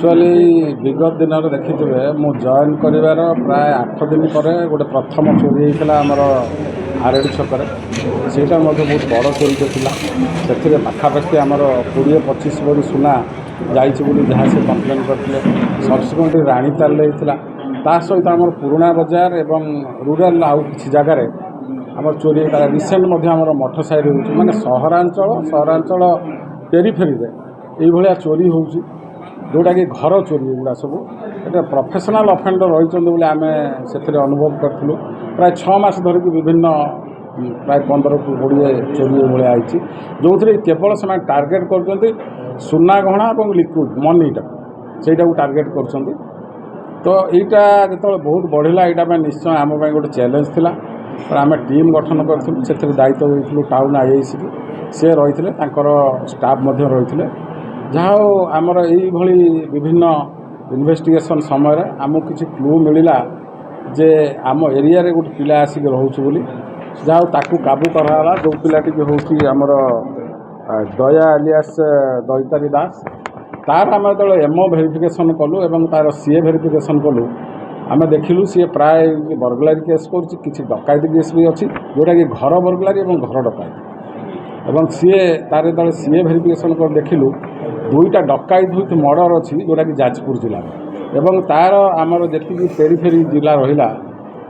Actually विगत दिन देखिए मु जॉइन कर प्राय 8 दिन पर गोटे प्रथम चोरी होता आमर आरडी छकरे सेटा बहुत बड़ चोरी था से पाखापाखि आमर 20-25 भरी सुना जाइए जहाँ से कम्प्लेन करते सब्सिक्वेंटली राणीताल होता सहित आम पुराणा बजार एवं रूराल आउ कि जगार आम चोरी होता रिसेंट आमर मठ साइड हो माने सहरांचल पेरीफेरी ये चोरी हो जोटा कि घर चोरी गुड़ा सब ये प्रोफेशनल अफेंडर रही आम से अनुभव करूँ प्राय 6 मास धरिकी विभिन्न प्राय 15 को 20 चोरी भाया आई जो थे केवल से टार्गेट कर सुना गहना और लिक्विड मनीटा से टार्गेट कर तो यहाँ जो बहुत बढ़ला यहाँ निश्चय आम गोटे चैलेंज थी आम टीम गठन करूँ से दायित्व देती टाउन आईआईसी की सी रही स्टाफ रही जहाँ आमर यही विभिन्न इन्वेस्टिगेशन समय आमको किसी क्लू मिलला जे आम एरिया रे गोटे पिला आसिक रोचे बोली जहाँ ताकू काबू कराला जो पिलाटी हूँ आमर दया एलियास दैतारी दास तार आम जो एमओ भेरिफिकेशन कलु एवं तार सीए भेरिफिकेशन कलु आम देखिलु सी प्राय बर्गलारी केस कर डकायती केस भी अच्छी जोटा कि घर बर्गलारी और घर डकायती एवं सीए तार जो सीए भेरिफिकेशन कर देखिलु 2टा डकायत हुई मर्डर अच्छी जोटा कि जाजपुर जिला एवं तार आमर जी पेरीफेरी जिला रहा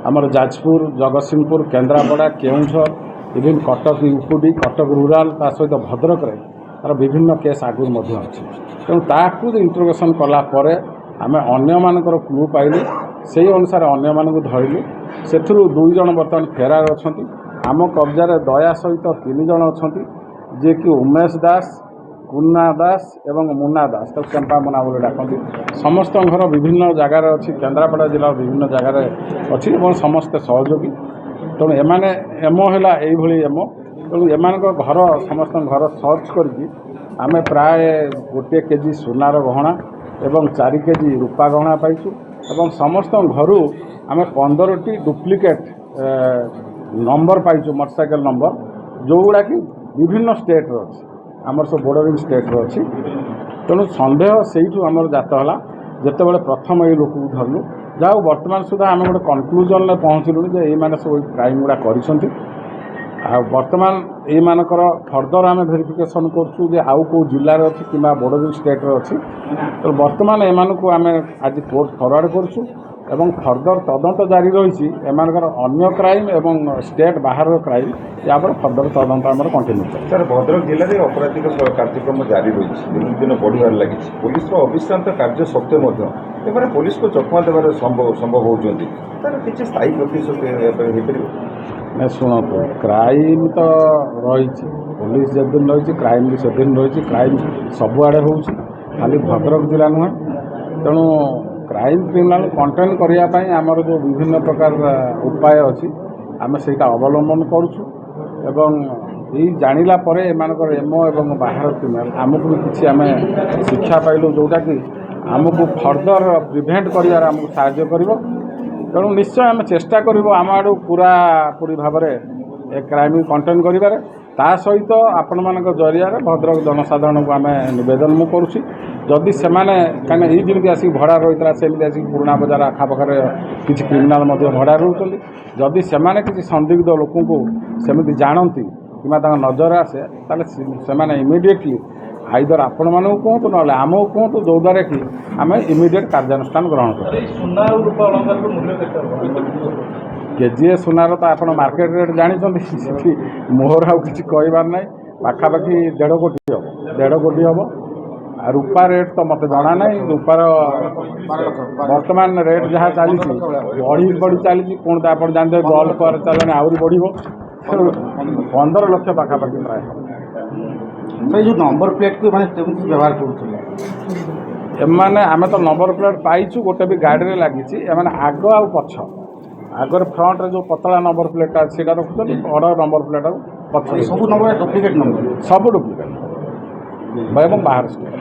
आमर Jajpur Jagatsinghpur Kendrapara Keonjhar even Cuttack UPD Cuttack rural ता सहित भद्रक तार विभिन्न केस आगुरी अच्छी तेणु ताकू इंट्रोगेशन कलापर आम अन्य क्लू पाइलु से अनुसार अन्य धरलु से 2 जन बर्तमान फेरार अच्छा आम कब्जार दया सहित 3 जन अच्छा जे कि उमेश दास कुन्ना दास एवं मुन्ना दास तो चंपा मुना बोले डाकती समस्त घर विभिन्न जगार अच्छी केन्द्रापड़ा जिला विभिन्न जगार अच्छी और समस्ते सहयोगी तेणु एमाने एमओ है यही एमओ तेणु एम घर समस्त घर सर्च करके आम प्राय 1 केजी सुनार गहना एवं 4 केजी रूपा गहना पाइछु एवं समस्त घर आम 15टी डुप्लिकेट नंबर पाइछु मोटरसाइकेल नंबर जो गुड़ा कि विभिन्न स्टेट अच्छी आमर सब बॉर्डरिंग स्टेट अच्छी तेणु सन्देह से आमर जात है जिते बड़े प्रथम ये लोक धरलु जहाँ बर्तमान सुधा आम गोटे कनक्लूजन में पहुँचलु जे ये सब क्राइम गुड़ा कर बर्तमान यमानकर फर्दर आम भेरिफिकेशन करूँ आउ कौ जिलार अच्छी कि बॉर्डरिंग स्टेट अच्छी तो बर्तमान एमानकु आम आज कोर्ट फरवर्ड करूँ एवं फर्दर तदंत जारी रही एमानकर अन्य क्राइम एवं स्टेट बाहर क्राइम या फर्दर तदंत आम कंटिन्यू सर भद्रक जिले में अपराधिक कार्यक्रम जारी रही दिन दिन बढ़िबार लगी पुलिस अविश्रांत कार्य सत्वे पुलिस को चकमा देवार संभव होती तार किसी स्थायी प्रतिशत नहीं शुणु क्राइम तो रही पुलिस जो दिन रही क्राइम भी से दिन रही क्राइम सबुआड़े हो खाली भद्रक जिला नुहे तेणु क्राइम क्रिमिनाल कंटेन करने आमर जो विभिन्न प्रकार उपाय अच्छी आम से अवलंबन करुँ एवं यही जानिला परे एमानकर एमओ एवं बाहर क्रिमिनाल आमको भी किसी आम शिक्षा पाइलु जोटा कि आमको फर्दर प्रिभेंट कर आमको साहाय्य कर तेणु निश्चय आम चेष्टा करूँ आम आड़ पूरा पूरी भाव में क्राइम कंटेन कर सहित आपण मान जरिया भद्रक जनसाधारण को आम नवेदन मु करुँची जदि से कहीं ये जमी आसिक भड़ा रही है सेमती आसिक पुराणा बजार आखापाखे किसी क्रिमिनाल भड़ा रोचे जदि से किसी संदिग्ध लोक सेमती जानती कि नजर आसे ताले इमिडिएटली आइदर आपण मानू कहतु ना आमको कहतु जो द्वारा कि आम इमिडिएट कार्यानुष्ठान ग्रहण केजीए सुनार तो आप मार्केट रेट जानते मोहर आउ कि कहबार ना पाखापाखि 1.5 कोटी हम 1.5 कोटी हम आ रूपा रेट तो मत जाना ना रूपार बर्तमान रेट जहाँ चली बढ़ी चली कौन तो आप जानते गोल्ड पर चलाने आहरी बढ़ 15 लाख पाखापाखि प्राय जो नंबर प्लेट को मैंने व्यवहार करूँ एमाने आम तो नंबर प्लेट पाइचु गोटे भी गाड़ी में लगी आग आ पछ आगर फ्रंट रे जो पतला नंबर प्लेट से रखुद बड़ नंबर प्लेट पछ सब नंबर डुप्लिकेट नंबर सब डुप्लिकेट बाहर स्टेट।